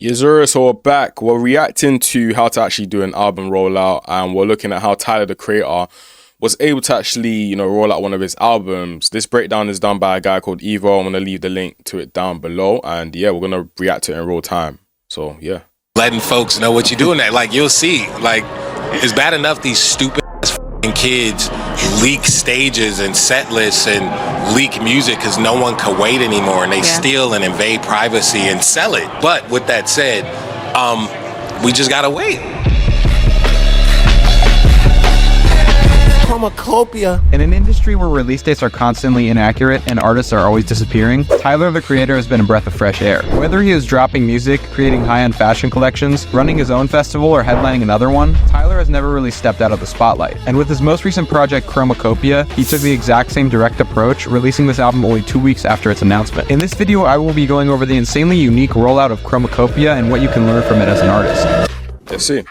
Yazura, so we're back. We're reacting to how to actually do an album rollout, and we're looking at how Tyler, the Creator, was able to actually, roll out one of his albums. This breakdown is done by a guy called Evo. I'm going to leave the link to it down below, and yeah, we're going to react to it in real time. So, yeah. Letting folks know what you're doing that. Like, you'll see, like, it's bad enough these stupid kids leak stages and set lists and leak music because no one can wait anymore, and they steal and invade privacy and sell it. But with that said, we just gotta wait. Chromacopia. In an industry where release dates are constantly inaccurate and artists are always disappearing, Tyler, the Creator, has been a breath of fresh air. Whether he is dropping music, creating high-end fashion collections, running his own festival, or headlining another one, Tyler has never really stepped out of the spotlight. And with his most recent project, Chromacopia, he took the exact same direct approach, releasing this album only 2 weeks after its announcement. In this video, I will be going over the insanely unique rollout of Chromacopia and what you can learn from it as an artist. Let's see.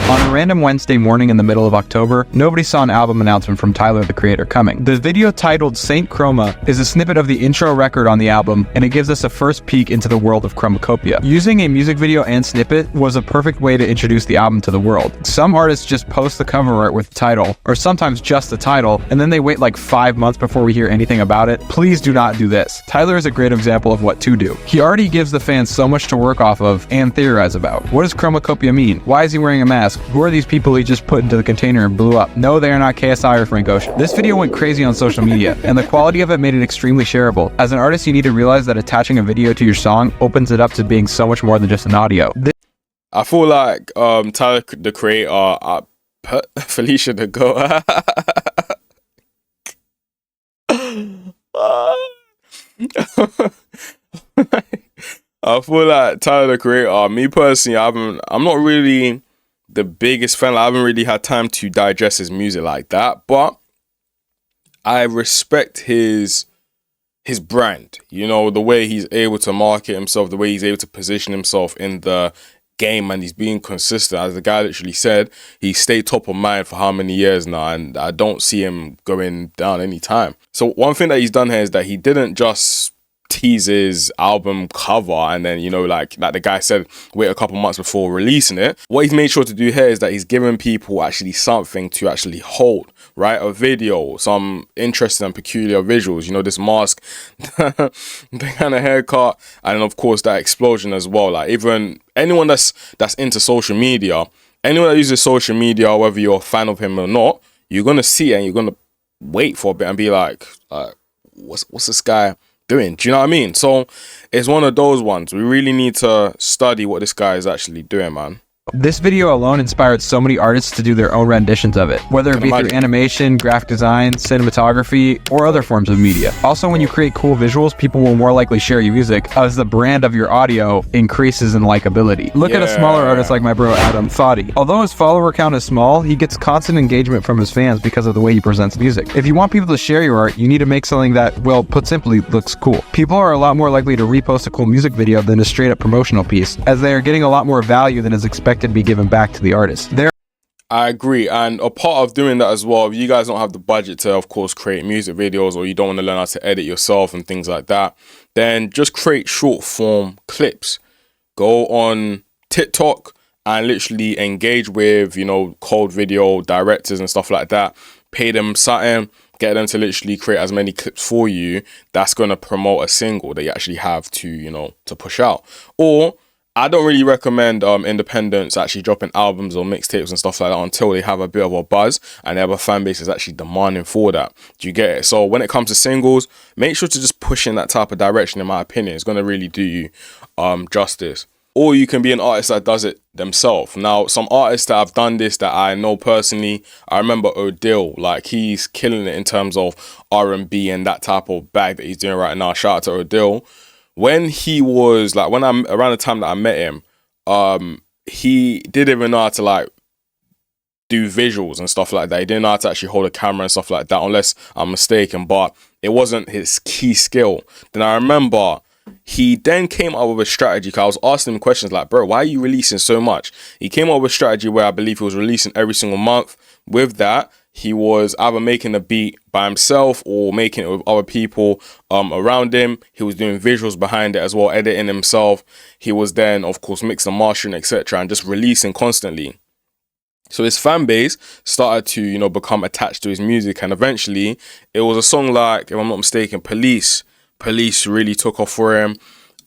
On a random Wednesday morning in the middle of October, nobody saw an album announcement from Tyler, the Creator, coming. The video, titled Saint Chroma, is a snippet of the intro record on the album, and it gives us a first peek into the world of Chromacopia. Using a music video and snippet was a perfect way to introduce the album to the world. Some artists just post the cover art with the title, or sometimes just the title, and then they wait like 5 months before we hear anything about it. Please do not do this. Tyler is a great example of what to do. He already gives the fans so much to work off of and theorize about. What does Chromacopia mean? Why is he wearing a mask? Who are these people he just put into the container and blew up? No, they are not KSI or Frank Ocean. This video went crazy on social media, and the quality of it made it extremely shareable. As an artist, you need to realize that attaching a video to your song opens it up to being so much more than just an audio. I feel like Tyler, the Creator, Felicia the Go. I feel like Tyler, the Creator, me personally, I'm not really the biggest fan. I haven't really had time to digest his music like that, but I respect his brand, the way he's able to market himself, the way he's able to position himself in the game, and he's being consistent. As the guy literally said, he stayed top of mind for how many years now, and I don't see him going down anytime. So one thing that he's done here is that he didn't just tease his album cover and then like the guy said, wait a couple months before releasing it. What he's made sure to do here is that he's given people actually something to actually hold, right? A video, some interesting and peculiar visuals, this mask, the kind of haircut, and of course that explosion as well. Like, even anyone that's into social media, anyone that uses social media, whether you're a fan of him or not, you're gonna see it and you're gonna wait for a bit and be like, what's this guy doing? Do you know what I mean? So it's one of those ones. We really need to study what this guy is actually doing, man. This video alone inspired so many artists to do their own renditions of it, whether it be through animation, graphic design, cinematography, or other forms of media. Also, when you create cool visuals, people will more likely share your music as the brand of your audio increases in likability. Look at a smaller artist like my bro Adam Thoughty. Although his follower count is small, he gets constant engagement from his fans because of the way he presents music. If you want people to share your art, you need to make something that, well, put simply, looks cool. People are a lot more likely to repost a cool music video than a straight up promotional piece, as they are getting a lot more value than is expected to be given back to the artist. I agree, and a part of doing that as well, if you guys don't have the budget to, of course, create music videos, or you don't want to learn how to edit yourself and things like that, then just create short form clips. Go on TikTok and literally engage with, cold video directors and stuff like that. Pay them something, get them to literally create as many clips for you. That's going to promote a single that you actually have to, to push out. Or I don't really recommend independents actually dropping albums or mixtapes and stuff like that until they have a bit of a buzz and they have a fan base that's actually demanding for that. Do you get it? So when it comes to singles, make sure to just push in that type of direction. In my opinion, it's going to really do you justice. Or you can be an artist that does it themselves. Now, some artists that have done this that I know personally, I remember Odile, like, he's killing it in terms of R&B and that type of bag that he's doing right now. Shout out to Odile. When he was like, around the time that I met him, he didn't even know how to like do visuals and stuff like that. He didn't know how to actually hold a camera and stuff like that, unless I'm mistaken, but it wasn't his key skill. Then I remember he then came up with a strategy, because I was asking him questions like, bro, why are you releasing so much? He came up with a strategy where I believe he was releasing every single month. With that, he was either making a beat by himself or making it with other people around him. He was doing visuals behind it as well, editing himself. He was then, of course, mixing, mastering, etc., and just releasing constantly. So his fan base started to, you know, become attached to his music, and eventually it was a song like, if I'm not mistaken, Police really took off for him.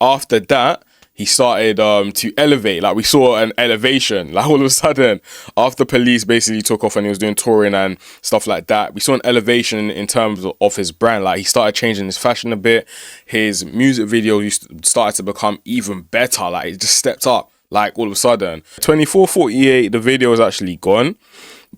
After that, he started to elevate. Like, we saw an elevation. Like, all of a sudden, after Police basically took off and he was doing touring and stuff like that, we saw an elevation in terms of his brand. Like, he started changing his fashion a bit. His music videos started to become even better. Like, it just stepped up. Like, all of a sudden, 24/48, the video is actually gone.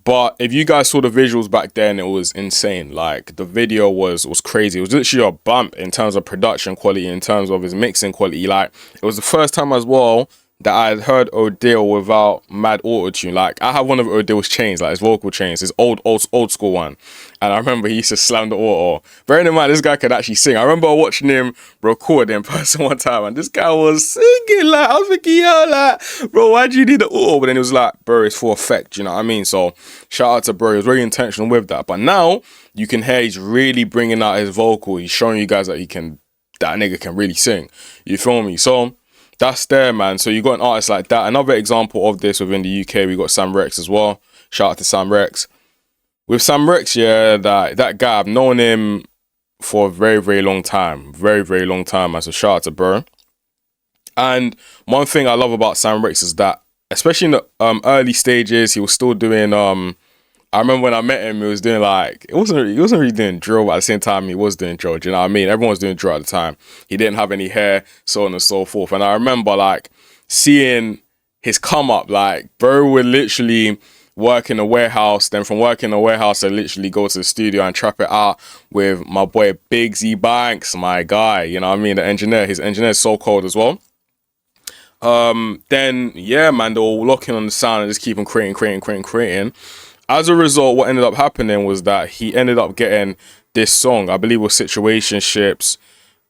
But if you guys saw the visuals back then, it was insane. Like, the video was crazy. It was literally a bump in terms of production quality, in terms of his mixing quality. Like, it was the first time as well that I had heard Odile without mad auto-tune. Like, I have one of Odile's chains, like his vocal chains, his old school one. And I remember he used to slam the auto. Bearing in mind, this guy could actually sing. I remember watching him record in person one time, and this guy was singing. Like, I was thinking, yo, like, bro, why do you need the auto? But then it was like, bro, it's for effect, you know what I mean? So shout out to bro, he was very intentional with that. But now you can hear he's really bringing out his vocal. He's showing you guys that that nigga can really sing. You feel me? So that's there, man. So you got an artist like that. Another example of this within the UK, we got Sam Rex as well. Shout out to Sam Rex. With Sam Rex, yeah, that guy, I've known him for a very, very long time. Very, very long time. So shout out to bro. And one thing I love about Sam Rex is that, especially in the early stages, he was still doing I remember when I met him, he was doing like, he wasn't really doing drill, but at the same time, he was doing drill. Do you know what I mean? Everyone was doing drill at the time. He didn't have any hair, so on and so forth. And I remember like seeing his come up, like bro would literally work in a warehouse. Then from working in a warehouse, I literally go to the studio and trap it out with my boy Big Z Banks, my guy. You know what I mean? The engineer, his engineer is so cold as well. Then yeah, man, they were locking on the sound and just keep on creating. As a result, what ended up happening was that he ended up getting this song, I believe it was Situationships,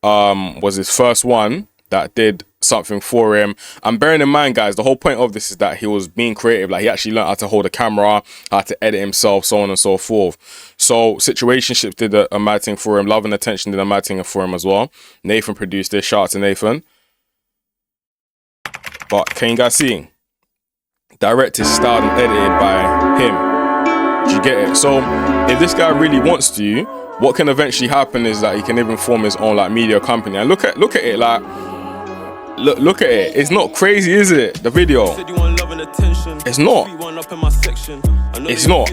was his first one that did something for him. And bearing in mind, guys, the whole point of this is that he was being creative. Like, he actually learned how to hold a camera, how to edit himself, so on and so forth. So Situationships did a mad thing for him. Love and Attention did a mad thing for him as well. Nathan produced this. Shout out to Nathan. But can you guys see? Directed, starred, and edited by him. Do you get it? So if this guy really wants to, what can eventually happen is that he can even form his own like media company. And look at it, like look at it. It's not crazy, is it? The video. It's not. It's not.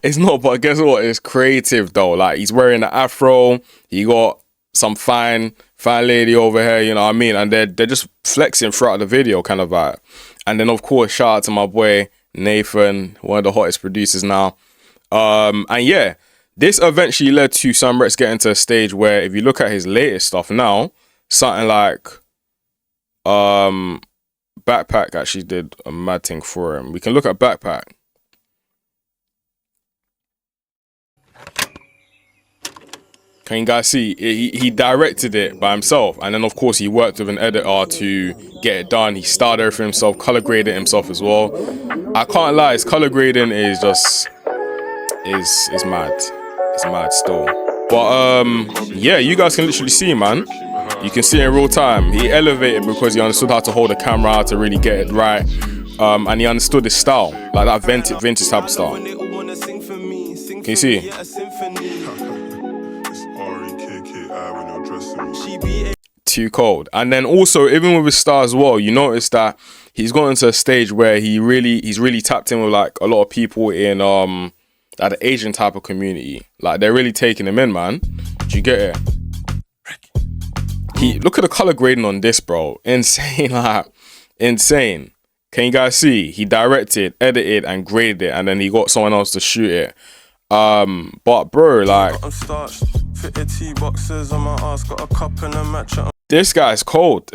It's not. But guess what? It's creative though. Like, he's wearing an afro. He got some fine lady over here, you know what I mean? And they're just flexing throughout the video, kind of like. And then, of course, shout out to my boy Nathan, one of the hottest producers now. And yeah, this eventually led to Sam Rex getting to a stage where, if you look at his latest stuff now, something like Backpack actually did a mad thing for him. We can look at Backpack. Can you guys see? He directed it by himself. And then, of course, he worked with an editor to get it done. He started everything himself, color graded himself as well. I can't lie, his color grading is just, is mad. It's mad still. But, yeah, you guys can literally see, man. You can see in real time. He elevated because he understood how to hold a camera, how to really get it right. And he understood his style, like that vintage type of style. Can you see? Too cold. And then also, even with his style as well, you notice that he's gone into a stage where he's really tapped in with like a lot of people in like the Asian type of community. Like, they're really taking him in, man. Do you get it? Look at the color grading on this, bro. Insane, like insane. Can you guys see? He directed, edited, and graded it, and then he got someone else to shoot it. But bro, like, this guy's cold.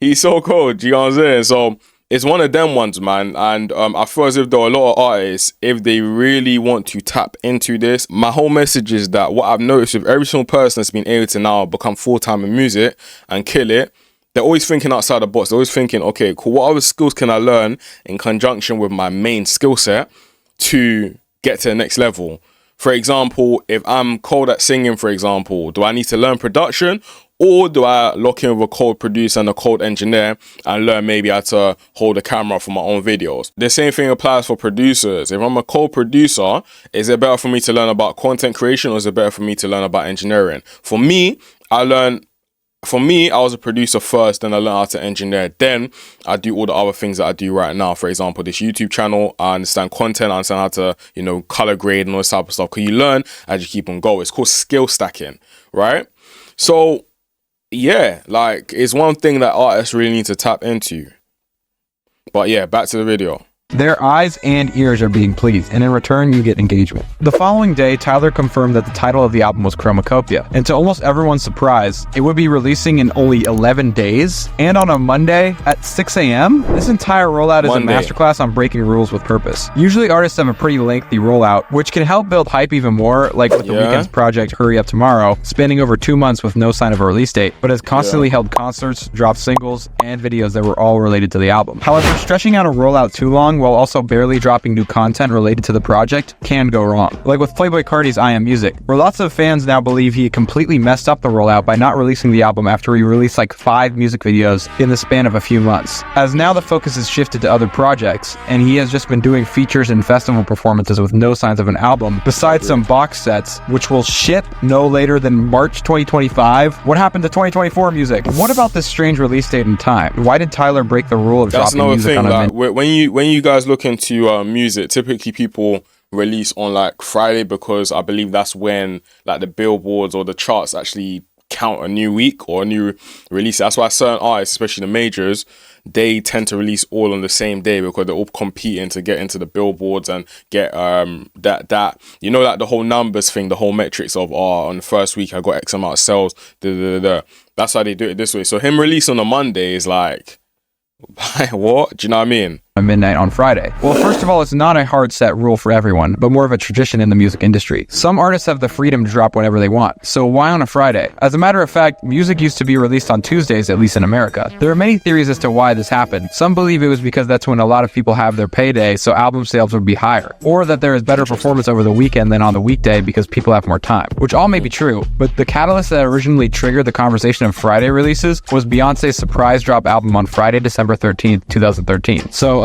He's so cold, you know what I'm saying? So it's one of them ones, man. And I feel as if there are a lot of artists, if they really want to tap into this, my whole message is that what I've noticed with every single person that's been able to now become full-time in music and kill it, they're always thinking outside the box. They're always thinking, okay, cool, what other skills can I learn in conjunction with my main skill set to get to the next level? For example, if I'm cold at singing, for example, do I need to learn production, or do I lock in with a cold producer and a cold engineer and learn maybe how to hold a camera for my own videos? The same thing applies for producers. If I'm a cold producer, is it better for me to learn about content creation, or is it better for me to learn about engineering? For me, I was a producer first, then I learned how to engineer. Then I do all the other things that I do right now. For example, this YouTube channel, I understand content, I understand how to, color grade and all this type of stuff. Because you learn as you keep on going. It's called skill stacking, right? So, yeah, like, it's one thing that artists really need to tap into. But yeah, back to the video. Their eyes and ears are being pleased, and in return, you get engagement. The following day, Tyler confirmed that the title of the album was Chromacopia, and to almost everyone's surprise, it would be releasing in only 11 days, and on a Monday at 6 a.m.? This entire rollout is a masterclass on breaking rules with purpose. Usually, artists have a pretty lengthy rollout, which can help build hype even more, like with The Weeknd's project Hurry Up Tomorrow, spanning over 2 months with no sign of a release date, but has constantly held concerts, dropped singles, and videos that were all related to the album. However, stretching out a rollout too long while also barely dropping new content related to the project can go wrong. Like with Playboi Carti's I Am Music, where lots of fans now believe he completely messed up the rollout by not releasing the album after he released like 5 music videos in the span of a few months. As now the focus is shifted to other projects, and he has just been doing features and festival performances with no signs of an album, besides some box sets, which will ship no later than March 2025. What happened to 2024 music? What about this strange release date and time? Why did Tyler break the rule of dropping music on a like, when you guys look into music, typically people release on like Friday, because I believe that's when like the billboards or the charts actually count a new week or a new release. That's why certain artists, especially the majors, they tend to release all on the same day, because they're all competing to get into the billboards and get like the whole numbers thing, the whole metrics of on the first week I got X amount of sales. That's why they do it this way. So him releasing on a Monday is like, what? Do you know what I mean? Midnight on Friday. Well, first of all, it's not a hard set rule for everyone, but more of a tradition in the music industry. Some artists have the freedom to drop whenever they want, so why on a Friday? As a matter of fact, music used to be released on Tuesdays, at least in America. There are many theories as to why this happened. Some believe it was because that's when a lot of people have their payday, so album sales would be higher, or that there is better performance over the weekend than on the weekday because people have more time, which all may be true, but the catalyst that originally triggered the conversation of Friday releases was Beyonce's surprise drop album on Friday, December 13th, 2013. So,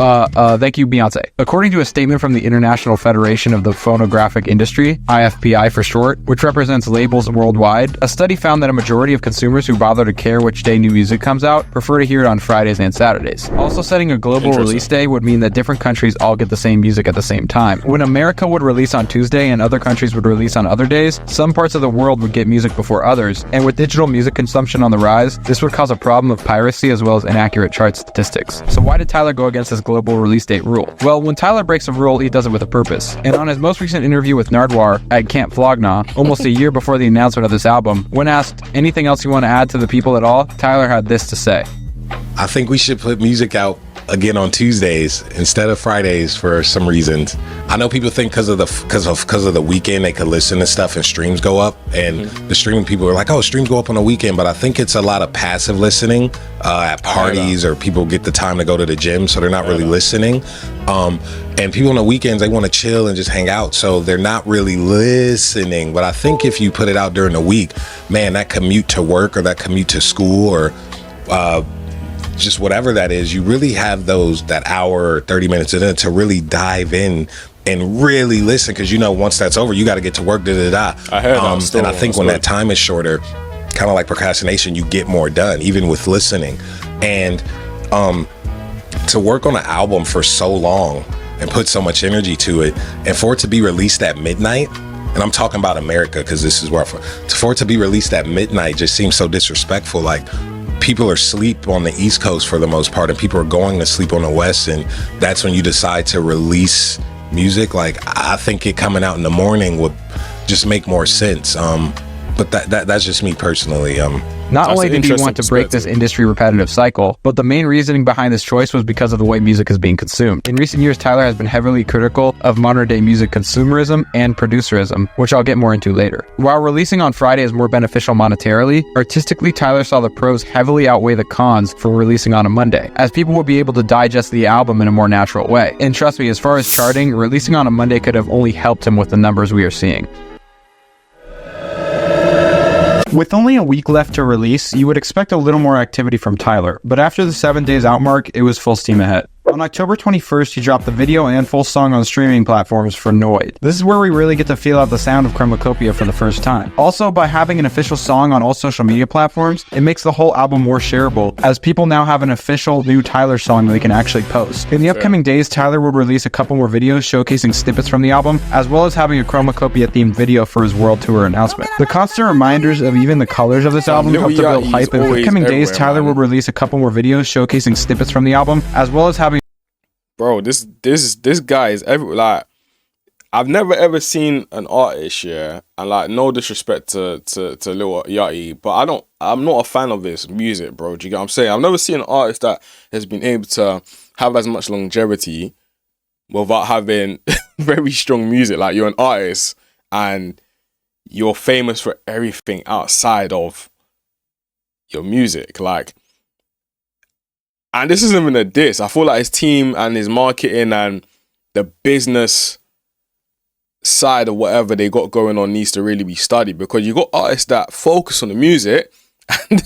thank you, Beyonce. According to a statement from the International Federation of the Phonographic Industry, IFPI for short, which represents labels worldwide, a study found that a majority of consumers who bother to care which day new music comes out prefer to hear it on Fridays and Saturdays. Also, setting a global release day would mean that different countries all get the same music at the same time. When America would release on Tuesday and other countries would release on other days, some parts of the world would get music before others, and with digital music consumption on the rise, this would cause a problem of piracy as well as inaccurate chart statistics. So why did Tyler go against this global release date rule? Well, when Tyler breaks a rule, he does it with a purpose. And on his most recent interview with Nardwuar at Camp Flog Gnaw, almost a year before the announcement of this album, when asked anything else you want to add to the people at all, Tyler had this to say. I think we should put music out again on Tuesdays instead of Fridays for some reasons. I know people think because of the weekend they could listen to stuff and streams go up, and the streaming people are like, oh, streams go up on the weekend, but I think it's a lot of passive listening at parties, or people get the time to go to the gym, so they're not really listening. And people on the weekends, they want to chill and just hang out, so they're not really listening. But I think if you put it out during the week, man, that commute to work or that commute to school or just whatever that is, you really have that hour or 30 minutes in it to really dive in and really listen, because once that's over, you got to get to work. I heard that. And I think when that time is shorter, kind of like procrastination, you get more done, even with listening. And to work on an album for so long and put so much energy to it, and for it to be released at midnight, and I'm talking about America because this is where for it to be released at midnight just seems so disrespectful. Like, people are asleep on the East Coast for the most part, and people are going to sleep on the West, and that's when you decide to release music. Like, I think it coming out in the morning would just make more sense. But that's just me personally. Not only an did he interesting want to break this perspective. industry repetitive cycle, but the main reasoning behind this choice was because of the way music is being consumed. In recent years, Tyler has been heavily critical of modern-day music consumerism and producerism, which I'll get more into later. While releasing on Friday is more beneficial monetarily, artistically, Tyler saw the pros heavily outweigh the cons for releasing on a Monday, as people would be able to digest the album in a more natural way. And trust me, as far as charting, releasing on a Monday could have only helped him with the numbers we are seeing. With only a week left to release, you would expect a little more activity from Tyler, but after the 7 days out mark, it was full steam ahead. On October 21st, he dropped the video and full song on streaming platforms for Noid. This is where we really get to feel out the sound of Chromacopia for the first time. Also, by having an official song on all social media platforms, it makes the whole album more shareable, as people now have an official new Tyler song they can actually post. In the upcoming days, Tyler will release a couple more videos showcasing snippets from the album, as well as having a Chromacopia themed video for his world tour announcement. The constant reminders of even the colors of this album help to build hype, and in the coming days, Tyler will release a couple more videos showcasing snippets from the album, as well as having Bro, this guy is like, I've never ever seen an artist, yeah, and like, no disrespect to Lil Yachty, but I'm not a fan of his music, bro. Do you get what I'm saying? I've never seen an artist that has been able to have as much longevity without having very strong music. Like, you're an artist and you're famous for everything outside of your music, like. And this isn't even a diss. I feel like his team and his marketing and the business side of whatever they got going on needs to really be studied, because you got artists that focus on the music and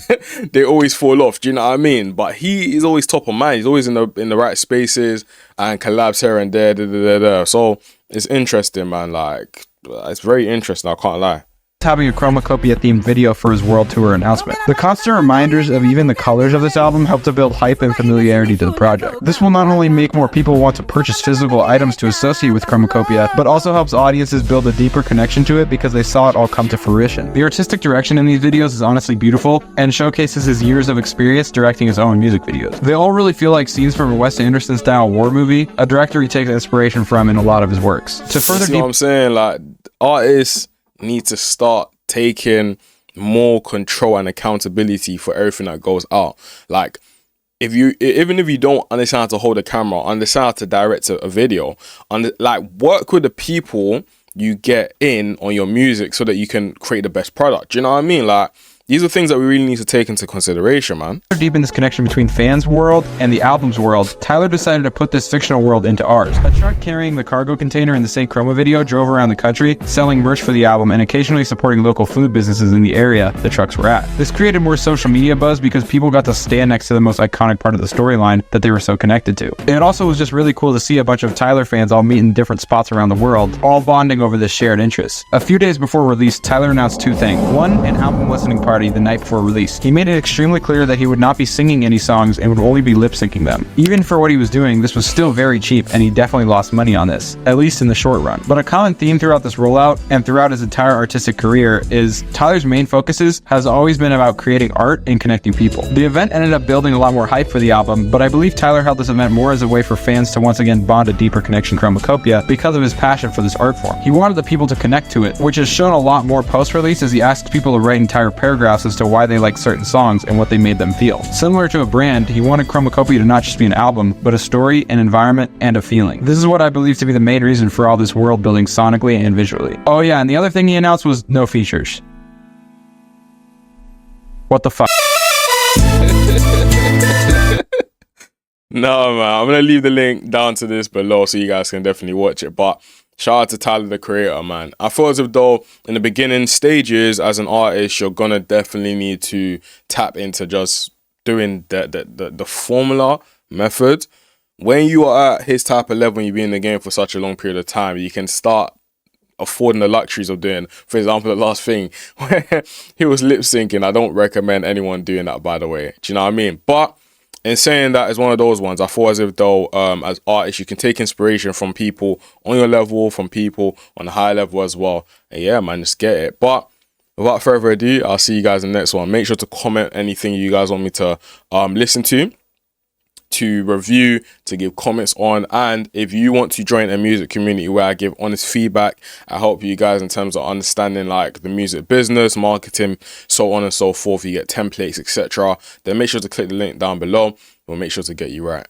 they always fall off. Do you know what I mean? But he is always top of mind. He's always in the right spaces and collabs here and there. So it's interesting, man. Like, it's very interesting. I can't lie. Having a Chromacopia themed video for his world tour announcement. The constant reminders of even the colors of this album help to build hype and familiarity to the project. This will not only make more people want to purchase physical items to associate with Chromacopia, but also helps audiences build a deeper connection to it because they saw it all come to fruition. The artistic direction in these videos is honestly beautiful and showcases his years of experience directing his own music videos. They all really feel like scenes from a Wes Anderson style war movie, a director he takes inspiration from in a lot of his works. To further what I'm saying, like, artists need to start taking more control and accountability for everything that goes out. Like, even if you don't understand how to hold a camera, understand how to direct a video, like, work with the people you get in on your music so that you can create the best product. Do you know what I mean? Like, these are things that we really need to take into consideration, man. Deep in this connection between fans' world and the album's world, Tyler decided to put this fictional world into ours. A truck carrying the cargo container in the St. Chroma video drove around the country, selling merch for the album and occasionally supporting local food businesses in the area the trucks were at. This created more social media buzz because people got to stand next to the most iconic part of the storyline that they were so connected to. It also was just really cool to see a bunch of Tyler fans all meet in different spots around the world, all bonding over this shared interest. A few days before release, Tyler announced two things. One, an album listening party the night before release. He made it extremely clear that he would not be singing any songs and would only be lip syncing them. Even for what he was doing, this was still very cheap and he definitely lost money on this, at least in the short run. But a common theme throughout this rollout and throughout his entire artistic career is Tyler's main focuses has always been about creating art and connecting people. The event ended up building a lot more hype for the album, but I believe Tyler held this event more as a way for fans to once again bond a deeper connection to Chromacopia because of his passion for this art form. He wanted the people to connect to it, which has shown a lot more post-release as he asked people to write entire paragraphs as to why they like certain songs and what they made them feel. Similar to a brand, he wanted Chromacopia to not just be an album, but a story, an environment, and a feeling. This is what I believe to be the main reason for all this world building sonically and visually. Oh yeah, and the other thing he announced was no features. What the fuck? No, man, I'm gonna leave the link down to this below so you guys can definitely watch it. But shout out to Tyler, the creator, man. I feel as if though in the beginning stages as an artist, you're gonna definitely need to tap into just doing the formula method. When you are at his type of level and you've been in the game for such a long period of time, you can start affording the luxuries of doing, for example, the last thing where he was lip syncing. I don't recommend anyone doing that, by the way. Do you know what I mean? But in saying that, it's one of those ones. I feel as if though, as artists, you can take inspiration from people on your level, from people on a high level as well. And yeah, man, just get it. But without further ado, I'll see you guys in the next one. Make sure to comment anything you guys want me to listen to to review, to give comments on. And if you want to join a music community where I give honest feedback, I help you guys in terms of understanding like the music business, marketing, so on and so forth, you get templates, etc., then make sure to click the link down below. We'll make sure to get you right.